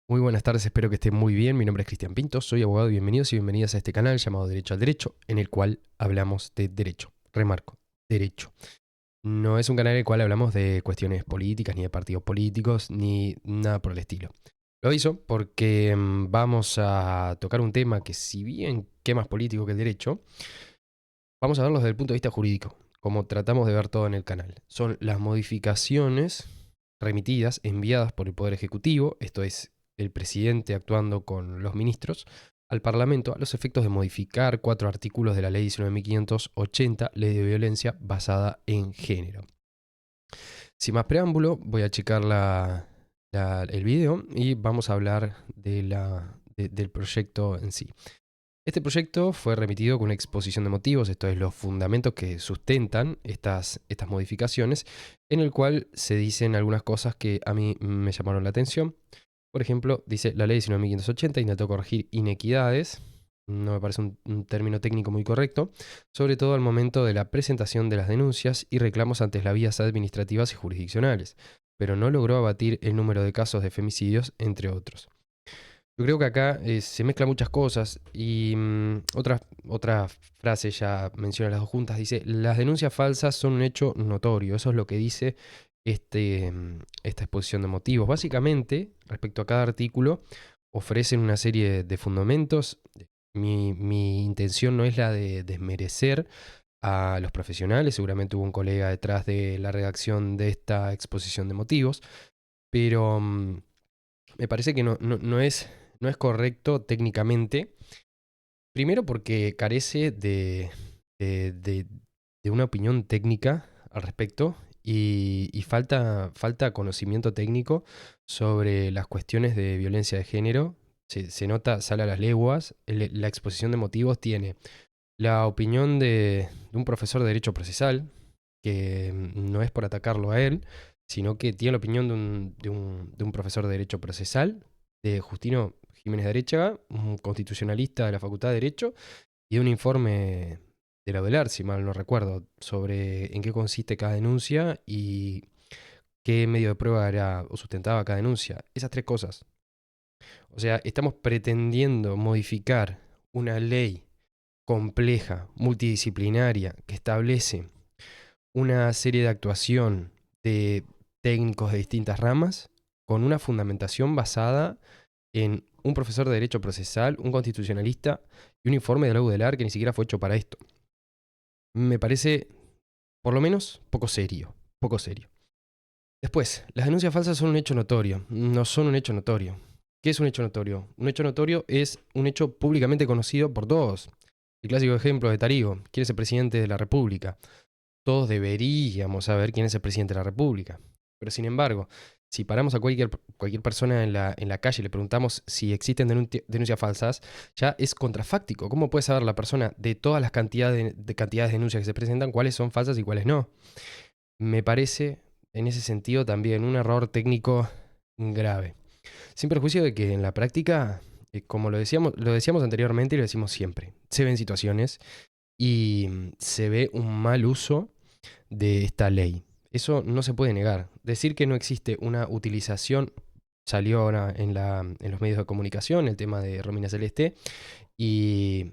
Muy buenas tardes, espero que estén muy bien. Mi nombre es Cristian Pinto, soy abogado y bienvenidos y bienvenidas a este canal llamado Derecho al Derecho, en el cual hablamos de derecho. Remarco, derecho. No es un canal en el cual hablamos de cuestiones políticas, ni de partidos políticos, ni nada por el estilo. Lo aviso porque vamos a tocar un tema que, si bien que es más político que el derecho, vamos a verlo desde el punto de vista jurídico, como tratamos de ver todo en el canal. Son las modificaciones remitidas, enviadas por el Poder Ejecutivo, esto es, el presidente actuando con los ministros, al Parlamento a los efectos de modificar 4 artículos de la Ley 19.580, Ley de Violencia basada en género. Sin más preámbulo, voy a checar el video y vamos a hablar del proyecto en sí. Este proyecto fue remitido con una exposición de motivos, esto es, los fundamentos que sustentan estas modificaciones, en el cual se dicen algunas cosas que a mí me llamaron la atención. Por ejemplo, dice: la ley 19.580 intentó corregir inequidades, no me parece un término técnico muy correcto, sobre todo al momento de la presentación de las denuncias y reclamos ante las vías administrativas y jurisdiccionales, pero no logró abatir el número de casos de femicidios, entre otros. Yo creo que acá se mezclan muchas cosas y otra frase ya menciona las dos juntas, dice: las denuncias falsas son un hecho notorio. Eso es lo que dice esta exposición de motivos. Básicamente, respecto a cada artículo, ofrecen una serie de fundamentos. Mi intención no es la de desmerecer a los profesionales, seguramente hubo un colega detrás de la redacción de esta exposición de motivos, pero me parece que no es correcto técnicamente. Primero porque carece de una opinión técnica al respecto y falta conocimiento técnico sobre las cuestiones de violencia de género. Se nota, sale a las leguas. La exposición de motivos tiene la opinión de un profesor de derecho procesal, que no es por atacarlo a él, sino que tiene la opinión de un profesor de derecho procesal, de Justino Jiménez de Arechaga, un constitucionalista de la Facultad de Derecho, y de un informe de la UDELAR, si mal no recuerdo, sobre en qué consiste cada denuncia y qué medio de prueba era o sustentaba cada denuncia. Esas 3 cosas. O sea, estamos pretendiendo modificar una ley compleja, multidisciplinaria, que establece una serie de actuación de técnicos de distintas ramas con una fundamentación basada en un profesor de derecho procesal, un constitucionalista y un informe de la UDELAR que ni siquiera fue hecho para esto. Me parece, por lo menos, poco serio. Poco serio. Después, las denuncias falsas son un hecho notorio. No son un hecho notorio. ¿Qué es un hecho notorio? Un hecho notorio es un hecho públicamente conocido por todos. El clásico ejemplo de Tarigo: ¿quién es el presidente de la República? Todos deberíamos saber quién es el presidente de la República. Pero sin embargo, si paramos a cualquier persona en la calle y le preguntamos si existen denuncias falsas, ya es contrafáctico. ¿Cómo puede saber la persona, de todas las cantidades de denuncias que se presentan, cuáles son falsas y cuáles no? Me parece, en ese sentido, también un error técnico grave. Sin perjuicio de que en la práctica, como lo decíamos anteriormente y lo decimos siempre, se ven situaciones y se ve un mal uso de esta ley. Eso no se puede negar. Decir que no existe una utilización, salió ahora en los medios de comunicación el tema de Romina Celeste, y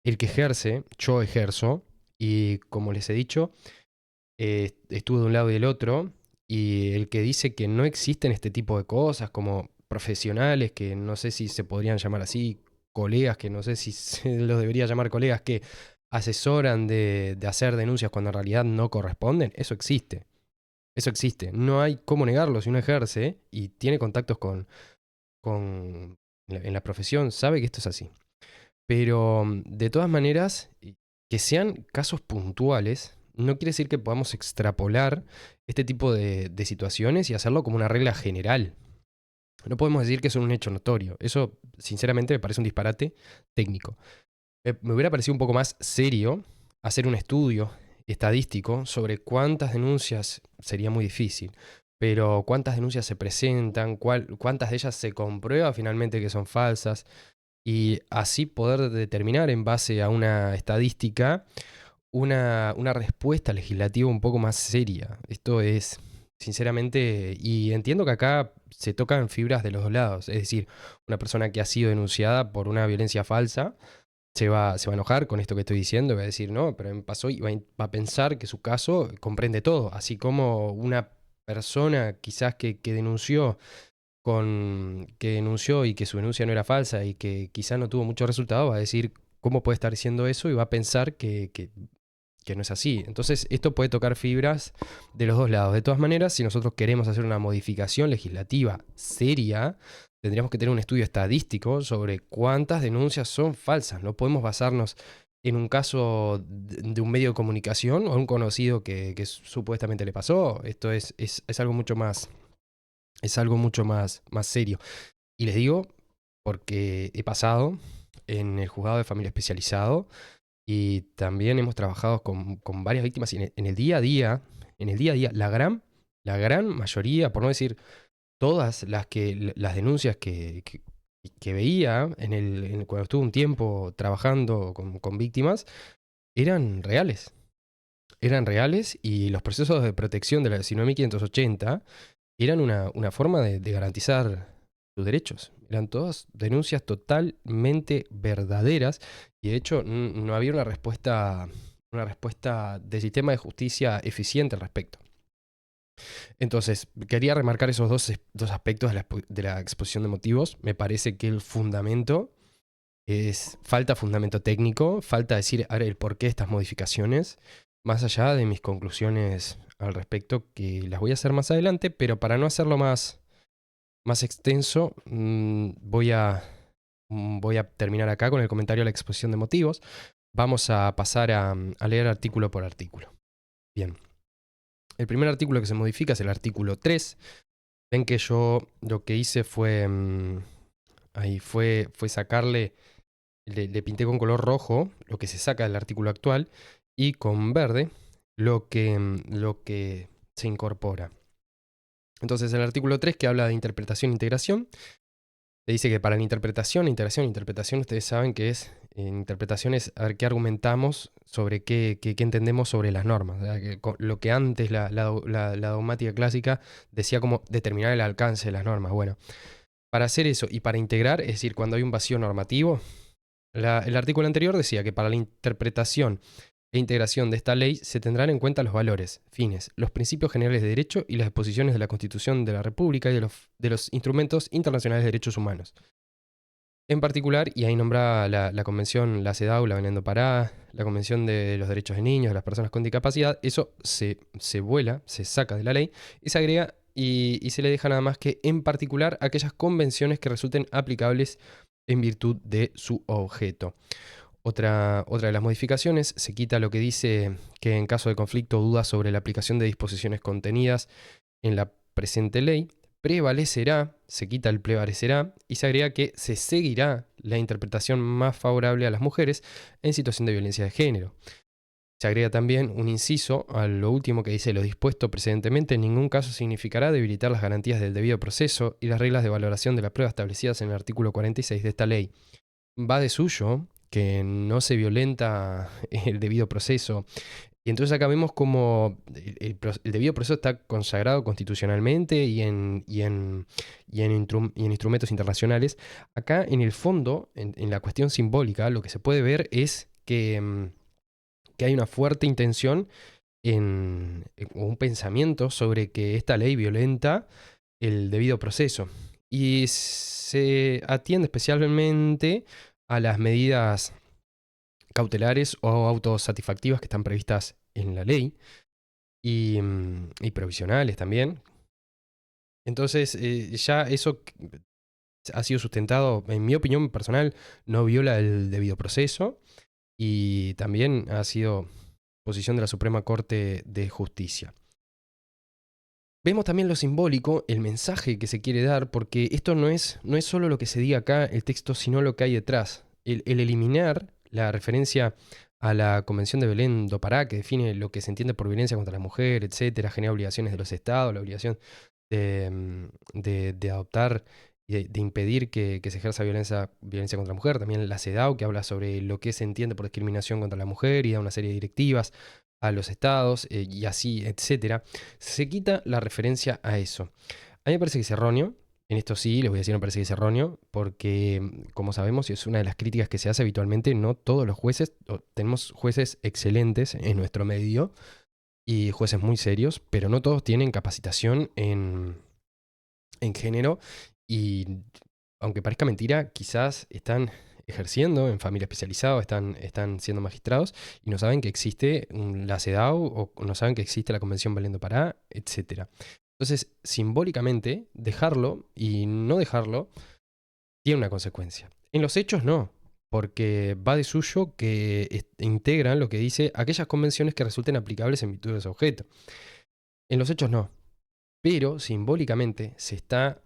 el que ejerce, yo ejerzo, y como les he dicho, estuve de un lado y del otro, y el que dice que no existen este tipo de cosas como profesionales, que no sé si se podrían llamar así, colegas, que no sé si se los debería llamar colegas, que asesoran de hacer denuncias cuando en realidad no corresponden, eso existe. Eso existe. No hay cómo negarlo. Si uno ejerce y tiene contactos en la profesión, sabe que esto es así. Pero de todas maneras, que sean casos puntuales no quiere decir que podamos extrapolar este tipo de situaciones y hacerlo como una regla general. No podemos decir que es un hecho notorio. Eso, sinceramente, me parece un disparate técnico. Me hubiera parecido un poco más serio hacer un estudio estadístico sobre cuántas denuncias, sería muy difícil, pero cuántas denuncias se presentan, cuántas de ellas se comprueba finalmente que son falsas, y así poder determinar en base a una estadística una respuesta legislativa un poco más seria. Esto es sinceramente, y entiendo que acá se tocan fibras de los dos lados. Es decir, una persona que ha sido denunciada por una violencia falsa se va a enojar con esto que estoy diciendo, va a decir, no, pero me pasó y va a pensar que su caso comprende todo, así como una persona quizás que denunció que denunció y que su denuncia no era falsa y que quizás no tuvo muchos resultados, va a decir cómo puede estar diciendo eso y va a pensar que no es así. Entonces, esto puede tocar fibras de los dos lados. De todas maneras, si nosotros queremos hacer una modificación legislativa seria, tendríamos que tener un estudio estadístico sobre cuántas denuncias son falsas. No podemos basarnos en un caso de un medio de comunicación o un conocido que supuestamente le pasó. Esto es algo mucho más, más serio. Y les digo porque he pasado en el juzgado de familia especializado y también hemos trabajado con varias víctimas y en el día a día, la gran mayoría, por no decir todas las denuncias que veía cuando estuve un tiempo trabajando con víctimas, eran reales. Eran reales y los procesos de protección de la 19.580 eran una forma de garantizar sus derechos. Eran todas denuncias totalmente verdaderas y de hecho no había una respuesta del sistema de justicia eficiente al respecto. Entonces, quería remarcar esos dos aspectos de la exposición de motivos. Me parece que el fundamento falta fundamento técnico, falta decir ahora el porqué de estas modificaciones, más allá de mis conclusiones al respecto, que las voy a hacer más adelante, pero para no hacerlo más extenso, voy a terminar acá con el comentario a la exposición de motivos. Vamos a pasar a leer artículo por artículo. Bien. El primer artículo que se modifica es el artículo 3. Ven que yo lo que hice fue sacarle, le pinté con color rojo lo que se saca del artículo actual y con verde lo que se incorpora. Entonces el artículo 3, que habla de interpretación e integración, te dice que para la interpretación, interpretación, ustedes saben que interpretación es a ver qué argumentamos sobre qué entendemos sobre las normas. Lo que antes la dogmática clásica decía como determinar el alcance de las normas. Bueno, para hacer eso y para integrar, es decir, cuando hay un vacío normativo, el artículo anterior decía que para la interpretación e integración de esta ley se tendrán en cuenta los valores, fines, los principios generales de derecho y las disposiciones de la Constitución de la República y de los instrumentos internacionales de derechos humanos. En particular, y ahí nombra la convención, la CEDAW, la Belén do Pará, la Convención de los Derechos de Niños, de las Personas con Discapacidad, eso se vuela, se saca de la ley y se agrega y se le deja nada más que en particular aquellas convenciones que resulten aplicables en virtud de su objeto. Otra de las modificaciones, se quita lo que dice que en caso de conflicto o duda sobre la aplicación de disposiciones contenidas en la presente ley, prevalecerá, se quita el prevalecerá y se agrega que se seguirá la interpretación más favorable a las mujeres en situación de violencia de género. Se agrega también un inciso a lo último que dice: lo dispuesto precedentemente en ningún caso significará debilitar las garantías del debido proceso y las reglas de valoración de la prueba establecidas en el artículo 46 de esta ley. Va de suyo que no se violenta el debido proceso. Y entonces acá vemos como el debido proceso está consagrado constitucionalmente y en instrumentos internacionales. Acá en el fondo, en la cuestión simbólica, lo que se puede ver es que hay una fuerte intención o un pensamiento sobre que esta ley violenta el debido proceso. Y se atiende especialmente a las medidas cautelares o autosatisfactivas que están previstas en la ley y provisionales también. Entonces, ya eso ha sido sustentado, en mi opinión personal, no viola el debido proceso y también ha sido posición de la Suprema Corte de Justicia. Vemos también lo simbólico, el mensaje que se quiere dar, porque esto no es solo lo que se diga acá, el texto, sino lo que hay detrás. El eliminar la referencia a la Convención de Belén do Pará, que define lo que se entiende por violencia contra la mujer, etcétera, genera obligaciones de los estados, la obligación de adoptar y de impedir que se ejerza violencia contra la mujer. También la CEDAW, que habla sobre lo que se entiende por discriminación contra la mujer y da una serie de directivas a los estados y así, etcétera, se quita la referencia a eso. A mí me parece que es erróneo. En esto sí, les voy a decir, me parece que es erróneo, porque como sabemos, y es una de las críticas que se hace habitualmente, no todos los jueces, tenemos jueces excelentes en nuestro medio y jueces muy serios, pero no todos tienen capacitación en género y aunque parezca mentira, quizás están ejerciendo en familia especializada, están siendo magistrados y no saben que existe la CEDAW o no saben que existe la Convención Valiendo Pará, etc. Entonces, simbólicamente, dejarlo y no dejarlo tiene una consecuencia. En los hechos no, porque va de suyo que integran lo que dice aquellas convenciones que resulten aplicables en virtud de ese objeto. En los hechos no, pero simbólicamente se está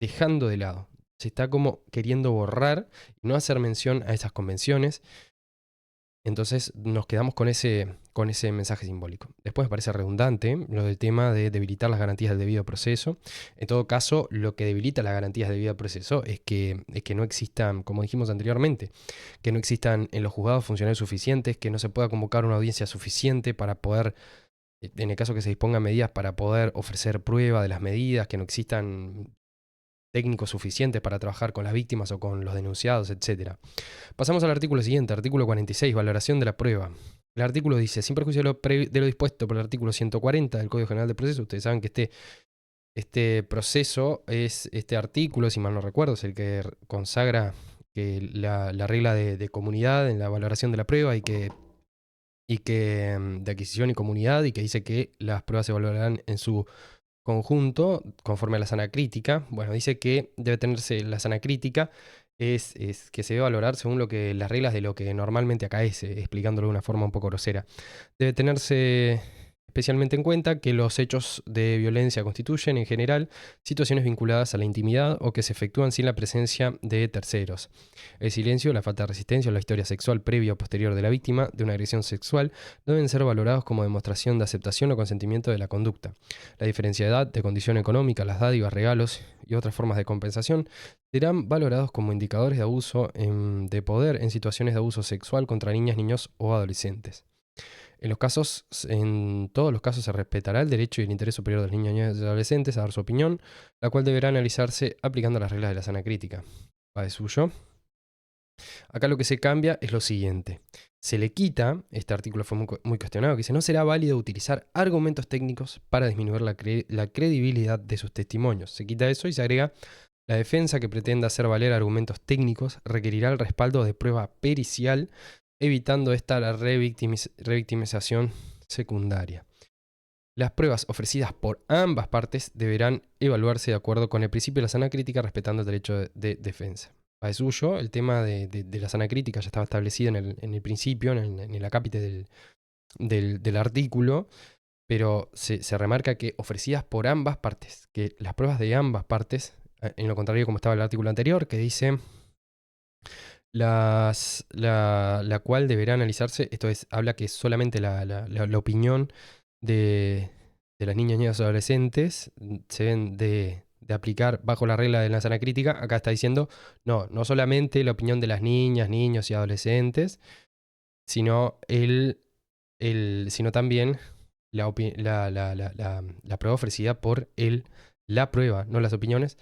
dejando de lado. Se está como queriendo borrar y no hacer mención a esas convenciones. Entonces nos quedamos con ese mensaje simbólico. Después me parece redundante lo del tema de debilitar las garantías del debido proceso. En todo caso, lo que debilita las garantías del debido proceso es que no existan, como dijimos anteriormente, que no existan en los juzgados funcionarios suficientes, que no se pueda convocar una audiencia suficiente para poder, en el caso que se dispongan medidas, para poder ofrecer prueba de las medidas, que no existan técnicos suficientes para trabajar con las víctimas o con los denunciados, etc. Pasamos al artículo siguiente, artículo 46, valoración de la prueba. El artículo dice, sin perjuicio de lo dispuesto por el artículo 140 del Código General de Proceso, ustedes saben que este proceso es, este artículo, si mal no recuerdo, es el que consagra que la regla de comunidad en la valoración de la prueba y que de adquisición y comunidad, y que dice que las pruebas se valorarán en su conjunto, conforme a la sana crítica. Bueno, dice que debe tenerse la sana crítica, es que se debe valorar según las reglas de lo que normalmente acaece, explicándolo de una forma un poco grosera. Debe tenerse especialmente en cuenta que los hechos de violencia constituyen, en general, situaciones vinculadas a la intimidad o que se efectúan sin la presencia de terceros. El silencio, la falta de resistencia o la historia sexual previa o posterior de la víctima de una agresión sexual deben ser valorados como demostración de aceptación o consentimiento de la conducta. La diferencia de edad, de condición económica, las dádivas, regalos y otras formas de compensación serán valorados como indicadores de abuso de poder en situaciones de abuso sexual contra niñas, niños o adolescentes. En todos los casos se respetará el derecho y el interés superior de los niños, niñas y adolescentes a dar su opinión, la cual deberá analizarse aplicando las reglas de la sana crítica. Va de suyo. Acá lo que se cambia es lo siguiente. Se le quita, este artículo fue muy cuestionado, que dice, no será válido utilizar argumentos técnicos para disminuir la credibilidad de sus testimonios. Se quita eso y se agrega, la defensa que pretenda hacer valer argumentos técnicos requerirá el respaldo de prueba pericial, evitando esta la revictimización secundaria. Las pruebas ofrecidas por ambas partes deberán evaluarse de acuerdo con el principio de la sana crítica, respetando el derecho de defensa. A suyo, el tema de la sana crítica ya estaba establecido en el principio, en el acápite del artículo, pero se remarca que ofrecidas por ambas partes, que las pruebas de ambas partes, en lo contrario como estaba el artículo anterior, que dice la cual deberá analizarse, esto es, habla que solamente la opinión de las niñas, niños y adolescentes se deben de aplicar bajo la regla de la sana crítica. Acá está diciendo, no solamente la opinión de las niñas, niños y adolescentes, sino, sino también la prueba ofrecida por la prueba, no las opiniones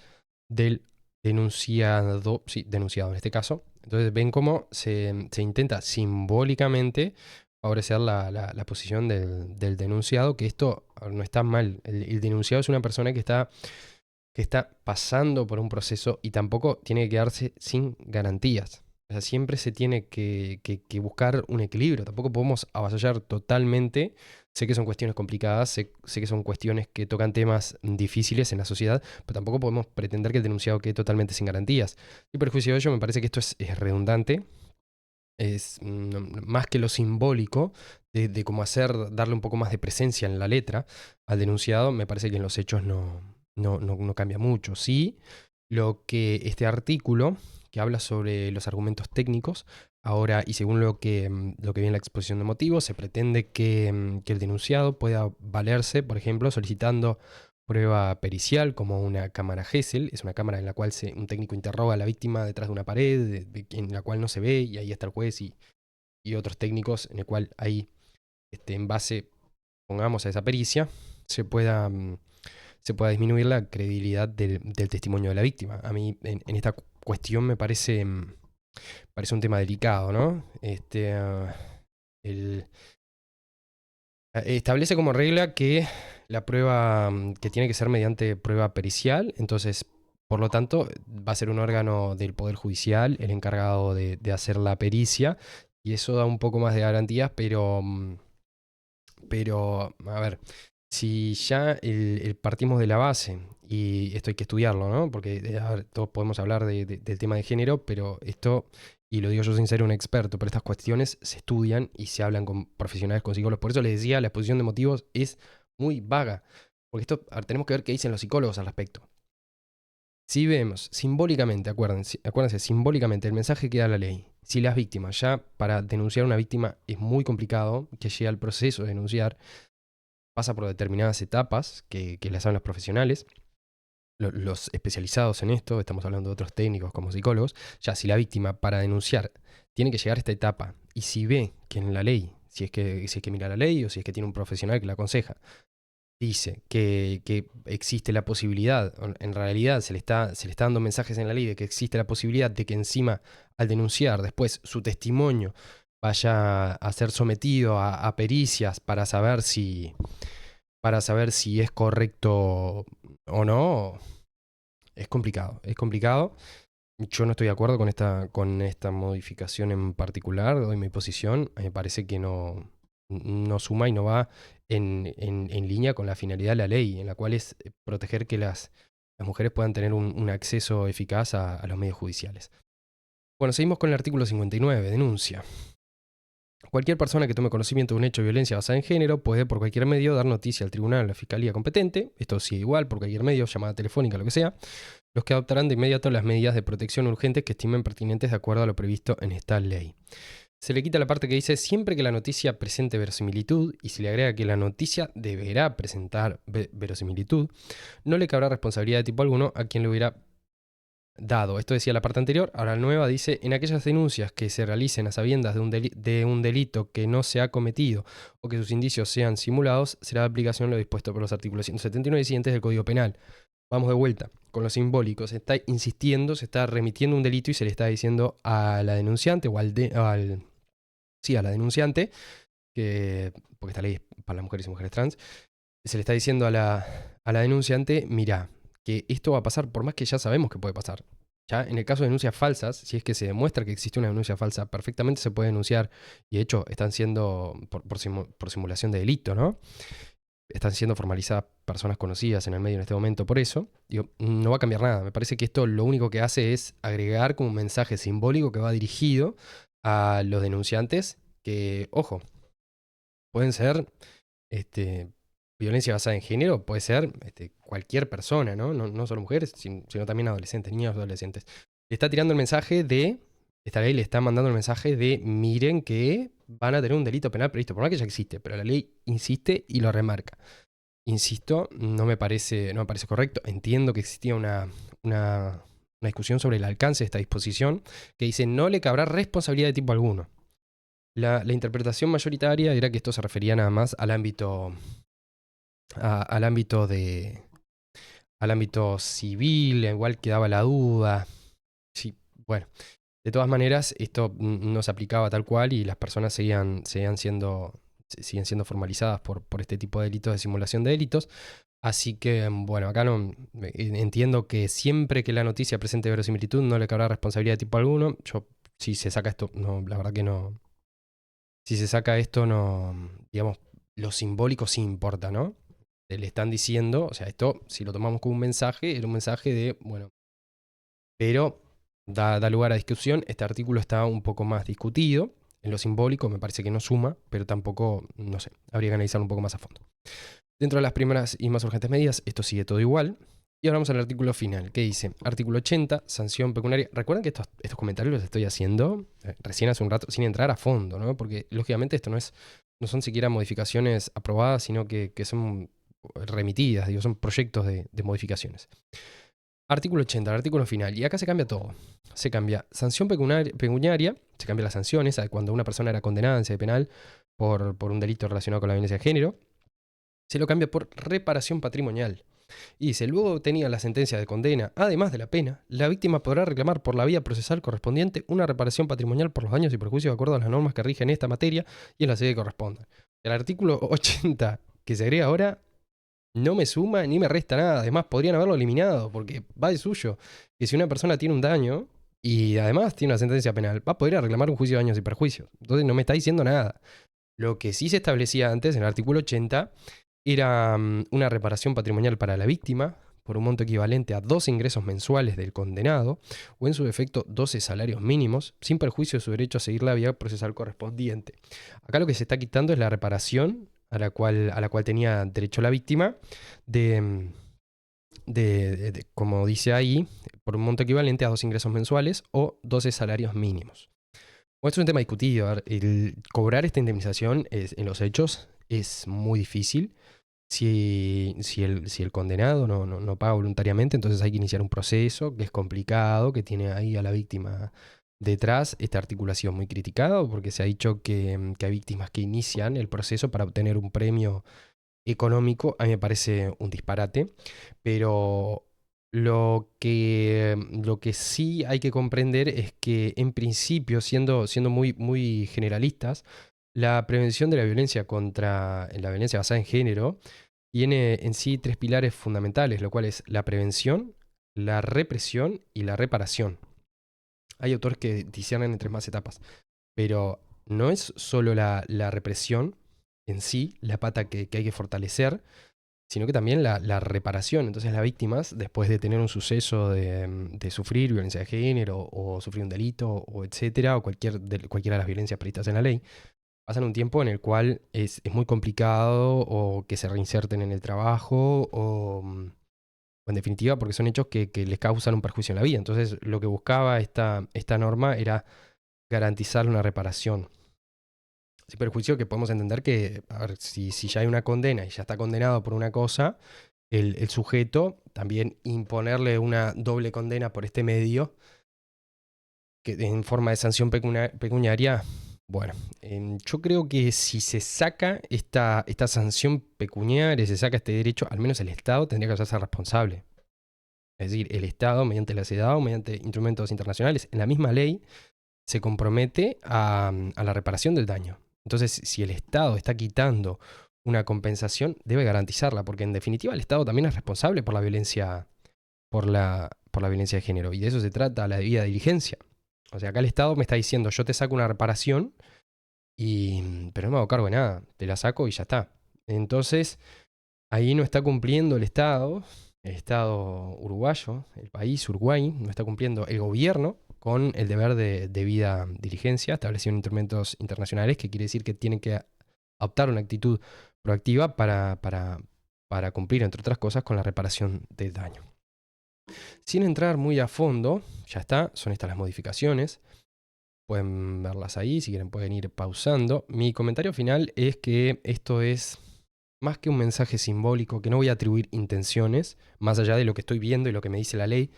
del denunciado, sí, denunciado en este caso. Entonces ven cómo se intenta simbólicamente favorecer la posición del denunciado, que esto no está mal. El denunciado es una persona que está pasando por un proceso y tampoco tiene que quedarse sin garantías. O sea, siempre se tiene que buscar un equilibrio. Tampoco podemos avasallar totalmente. Sé que son cuestiones complicadas, sé que son cuestiones que tocan temas difíciles en la sociedad, pero tampoco podemos pretender que el denunciado quede totalmente sin garantías. Y perjuicio de ello, me parece que esto es redundante. Es más que lo simbólico de cómo darle un poco más de presencia en la letra al denunciado, me parece que en los hechos no cambia mucho. Sí, lo que este artículo, que habla sobre los argumentos técnicos, ahora, y según lo que viene en la exposición de motivos, se pretende que el denunciado pueda valerse, por ejemplo, solicitando prueba pericial como una cámara Gesell. Es una cámara en la cual un técnico interroga a la víctima detrás de una pared, en la cual no se ve, y ahí está el juez y otros técnicos en el cual ahí en base, pongamos, a esa pericia, se pueda, se pueda disminuir la credibilidad del testimonio de la víctima. A mí en esta cuestión me parece, parece un tema delicado, ¿no? El, establece como regla que la prueba, que tiene que ser mediante prueba pericial, entonces, por lo tanto, va a ser un órgano del Poder Judicial el encargado de hacer la pericia, y eso da un poco más de garantías, pero a ver, si ya partimos de la base, y esto hay que estudiarlo, ¿no? Porque a ver, todos podemos hablar del tema de género, pero esto, y lo digo yo sin ser un experto, pero estas cuestiones se estudian y se hablan con profesionales, con psicólogos. Por eso les decía, la exposición de motivos es muy vaga. Porque esto, a ver, tenemos que ver qué dicen los psicólogos al respecto. Si vemos simbólicamente, acuérdense, simbólicamente el mensaje que da la ley. Si las víctimas, ya para denunciar a una víctima es muy complicado que llegue al proceso de denunciar, pasa por determinadas etapas que las saben los profesionales, los especializados en esto, estamos hablando de otros técnicos como psicólogos, ya si la víctima para denunciar tiene que llegar a esta etapa y si ve que en la ley, si es que mira la ley o si es que tiene un profesional que la aconseja, dice que existe la posibilidad, en realidad se le está dando mensajes en la ley de que existe la posibilidad de que encima al denunciar después su testimonio vaya a ser sometido a pericias para saber si es correcto o no, es complicado. Es complicado. Yo no estoy de acuerdo con esta modificación en particular, doy mi posición. Me parece que no suma y no va en línea con la finalidad de la ley, en la cual es proteger que las mujeres puedan tener un acceso eficaz a los medios judiciales. Bueno, seguimos con el artículo 59, denuncia. Cualquier persona que tome conocimiento de un hecho de violencia basada en género puede por cualquier medio dar noticia al tribunal o a la fiscalía competente, esto sigue igual, por cualquier medio, llamada telefónica, lo que sea, los que adoptarán de inmediato las medidas de protección urgentes que estimen pertinentes de acuerdo a lo previsto en esta ley. Se le quita la parte que dice siempre que la noticia presente verosimilitud y se le agrega que la noticia deberá presentar verosimilitud, no le cabrá responsabilidad de tipo alguno a quien le hubiera dado. Esto decía la parte anterior, ahora la nueva dice, en aquellas denuncias que se realicen a sabiendas de un delito que no se ha cometido o que sus indicios sean simulados, será de aplicación lo dispuesto por los artículos 179 y siguientes del Código Penal. Vamos de vuelta con lo simbólico. Se está insistiendo, se está remitiendo un delito y se le está diciendo a la denunciante o sí, a la denunciante, porque esta ley es para las mujeres y mujeres trans, se le está diciendo a la denunciante, mira, que esto va a pasar por más que ya sabemos que puede pasar. Ya en el caso de denuncias falsas, si es que se demuestra que existe una denuncia falsa, perfectamente se puede denunciar, y de hecho están siendo por simulación de delito, ¿no? Están siendo formalizadas personas conocidas en el medio en este momento por eso. Digo, no va a cambiar nada. Me parece que esto lo único que hace es agregar como un mensaje simbólico que va dirigido a los denunciantes que, ojo, pueden ser violencia basada en género, puede ser cualquier persona, ¿no? No solo mujeres, sino también adolescentes, niños y adolescentes. Le está tirando el mensaje de, esta ley le está mandando el mensaje de, miren que van a tener un delito penal previsto, por más que ya existe, pero la ley insiste y lo remarca. Insisto, no me parece correcto. Entiendo que existía una discusión sobre el alcance de esta disposición que dice no le cabrá responsabilidad de tipo alguno. La interpretación mayoritaria era que esto se refería nada más al ámbito al ámbito al ámbito civil, igual quedaba la duda. Sí, bueno, de todas maneras, esto no se aplicaba tal cual y las personas siguen siendo formalizadas por este tipo de delitos de simulación de delitos. Así que, bueno, acá no entiendo que siempre que la noticia presente verosimilitud no le cabrá responsabilidad de tipo alguno. Yo, si se saca esto, no, la verdad que no. Si se saca esto, no, digamos, lo simbólico sí importa, ¿no? Le están diciendo, o sea, esto, si lo tomamos como un mensaje, era un mensaje de, bueno, pero da lugar a discusión. Este artículo está un poco más discutido. En lo simbólico me parece que no suma, pero tampoco, no sé, habría que analizarlo un poco más a fondo. Dentro de las primeras y más urgentes medidas, esto sigue todo igual. Y ahora vamos al artículo final, que dice, artículo 80, sanción pecuniaria. Recuerden que estos comentarios los estoy haciendo recién hace un rato, sin entrar a fondo, ¿no? Porque lógicamente esto no son siquiera modificaciones aprobadas, sino que son remitidas, digo, son proyectos de modificaciones. Artículo 80, el artículo final. Y acá se cambia todo. Se cambia sanción pecuniaria, se cambia las sanciones. Cuando una persona era condenada en sede penal, por un delito relacionado con la violencia de género, se lo cambia por reparación patrimonial. Y dice, luego obtenida la sentencia de condena, además de la pena, la víctima podrá reclamar por la vía procesal correspondiente una reparación patrimonial por los daños y perjuicios de acuerdo a las normas que rigen esta materia y en la sede que corresponda. El artículo 80 que se agrega ahora no me suma ni me resta nada. Además, podrían haberlo eliminado porque va de suyo. Que si una persona tiene un daño y además tiene una sentencia penal, va a poder reclamar un juicio de daños y perjuicios. Entonces no me está diciendo nada. Lo que sí se establecía antes, en el artículo 80, era una reparación patrimonial para la víctima por un monto equivalente a 12 ingresos mensuales del condenado o en su defecto 12 salarios mínimos, sin perjuicio de su derecho a seguir la vía procesal correspondiente. Acá lo que se está quitando es la reparación a la cual tenía derecho la víctima de, como dice ahí, por un monto equivalente a 2 ingresos mensuales o 12 salarios mínimos. Bueno, esto es un tema discutido. El cobrar esta indemnización en los hechos es muy difícil. Si el condenado no paga voluntariamente, entonces hay que iniciar un proceso que es complicado, que tiene ahí a la víctima detrás. Esta articulación muy criticada porque se ha dicho que hay víctimas que inician el proceso para obtener un premio económico. A mí me parece un disparate, pero lo que sí hay que comprender es que en principio, siendo muy generalistas, la prevención de la violencia la violencia basada en género tiene en sí 3 pilares fundamentales, lo cual es la prevención, la represión y la reparación. Hay autores que disciernen entre más etapas, pero no es solo la represión en sí, la pata que hay que fortalecer, sino que también la reparación. Entonces las víctimas, después de tener un suceso de sufrir violencia de género o sufrir un delito o etcétera, o cualquiera de las violencias previstas en la ley, pasan un tiempo en el cual es muy complicado o que se reinserten en el trabajo o en definitiva porque son hechos que les causan un perjuicio en la vida. Entonces lo que buscaba esta norma era garantizar una reparación. Sin perjuicio que podemos entender que, a ver, si ya hay una condena y ya está condenado por una cosa, el sujeto también imponerle una doble condena por este medio, que en forma de sanción pecuniaria, bueno, yo creo que si se saca esta sanción pecuniaria, se saca este derecho, al menos el Estado tendría que hacerse responsable. Es decir, el Estado, mediante la CEDAW, mediante instrumentos internacionales, en la misma ley, se compromete a la reparación del daño. Entonces, si el Estado está quitando una compensación, debe garantizarla, porque en definitiva el Estado también es responsable por la violencia, por la violencia de género. Y de eso se trata la debida diligencia. O sea, acá el Estado me está diciendo, yo te saco una reparación, pero no me hago cargo de nada, te la saco y ya está. Entonces, ahí no está cumpliendo el Estado uruguayo, el país Uruguay, no está cumpliendo el gobierno con el deber de debida diligencia establecido en instrumentos internacionales, que quiere decir que tienen que adoptar una actitud proactiva para cumplir, entre otras cosas, con la reparación del daño. Sin entrar muy a fondo, ya está, son estas las modificaciones. Pueden verlas ahí, si quieren pueden ir pausando. Mi comentario final es que esto es más que un mensaje simbólico, que no voy a atribuir intenciones, más allá de lo que estoy viendo y lo que me dice la ley.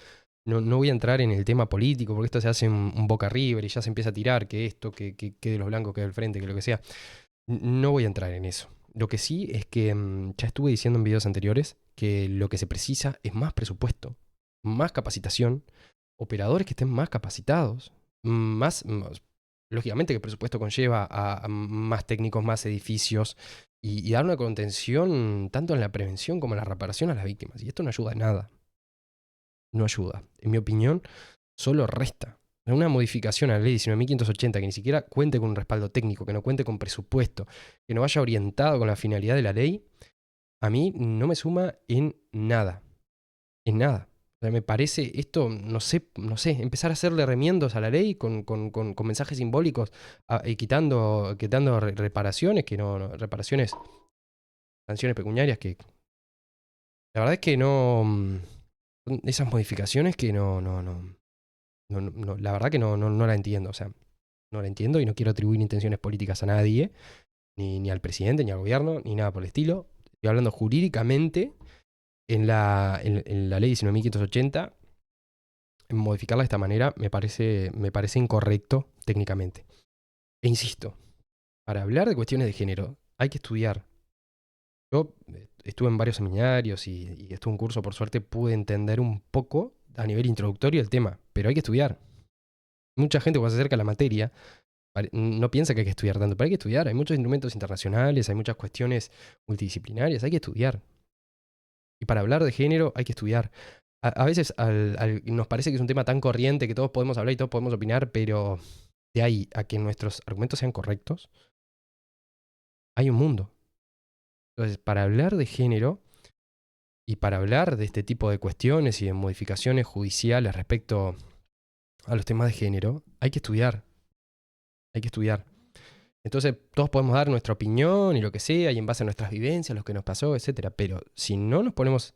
No voy a entrar en el tema político, porque esto se hace un boca river y ya se empieza a tirar, que esto, que de los blancos, que del frente, que lo que sea. No voy a entrar en eso. Lo que sí es que ya estuve diciendo en videos anteriores que lo que se precisa es más presupuesto, más capacitación, operadores que estén más capacitados, lógicamente que el presupuesto conlleva a más técnicos, más edificios y dar una contención tanto en la prevención como en la reparación a las víctimas. Y esto no ayuda en nada. No ayuda. En mi opinión, solo resta. Una modificación a la ley 19.580 que ni siquiera cuente con un respaldo técnico, que no cuente con presupuesto, que no vaya orientado con la finalidad de la ley, a mí no me suma en nada. En nada. O sea, me parece esto, no sé, empezar a hacerle remiendos a la ley con mensajes simbólicos y quitando reparaciones, reparaciones, sanciones pecuniarias que la verdad es que no, son esas modificaciones que la verdad que no la entiendo. O sea, no la entiendo y no quiero atribuir intenciones políticas a nadie, ni al presidente, ni al gobierno, ni nada por el estilo. Estoy hablando jurídicamente en la ley 19.580. Modificarla de esta manera me parece incorrecto técnicamente. E insisto, Para hablar de cuestiones de género hay que estudiar. Yo estuve en varios seminarios y estuve en un curso, por suerte pude entender un poco a nivel introductorio el tema, pero hay que estudiar. Mucha gente cuando se acerca a la materia no piensa que hay que estudiar tanto, pero hay que estudiar. Hay muchos instrumentos internacionales, hay muchas cuestiones multidisciplinarias, hay que estudiar. Y para hablar de género hay que estudiar. A veces nos parece que es un tema tan corriente que todos podemos hablar y todos podemos opinar, pero de ahí a que nuestros argumentos sean correctos, hay un mundo. Entonces, para hablar de género y para hablar de este tipo de cuestiones y de modificaciones judiciales respecto a los temas de género, hay que estudiar. Hay que estudiar. Entonces, todos podemos dar nuestra opinión y lo que sea, y en base a nuestras vivencias, lo que nos pasó, etcétera. Pero si no nos ponemos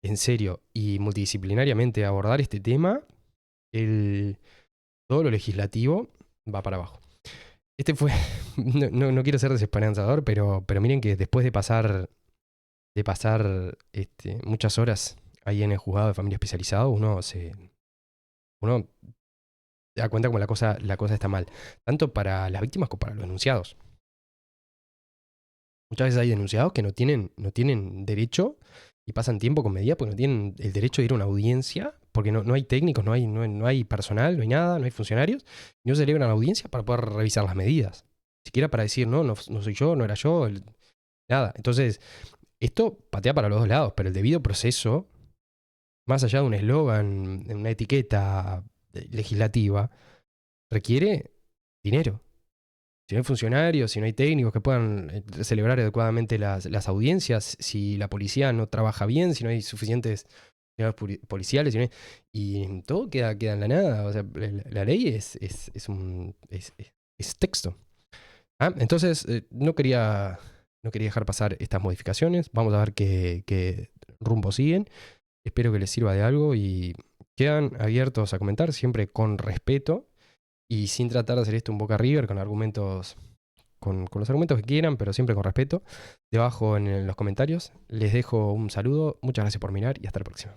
en serio y multidisciplinariamente a abordar este tema, todo lo legislativo va para abajo. Este fue, no quiero ser desesperanzador, pero miren que después de pasar muchas horas ahí en el juzgado de familia especializado, uno se da cuenta como la cosa está mal, tanto para las víctimas como para los denunciados. Muchas veces hay denunciados que no tienen derecho y pasan tiempo con medida porque no tienen el derecho de ir a una audiencia, porque no hay técnicos, no hay personal, no hay nada, no hay funcionarios, y no se celebran la audiencia para poder revisar las medidas. Siquiera para decir, no soy yo, no era yo, nada. Entonces, esto patea para los dos lados, pero el debido proceso, más allá de un eslogan, de una etiqueta legislativa, requiere dinero. Si no hay funcionarios, si no hay técnicos que puedan celebrar adecuadamente las audiencias, si la policía no trabaja bien, si no hay suficientes policiales, y todo queda en la nada. O sea, la ley es texto. Entonces, no quería dejar pasar estas modificaciones. Vamos a ver qué rumbo siguen. Espero que les sirva de algo y quedan abiertos a comentar, siempre con respeto y sin tratar de hacer esto un Boca River con argumentos, con los argumentos que quieran, pero siempre con respeto. Debajo en los comentarios les dejo un saludo, muchas gracias por mirar y hasta la próxima.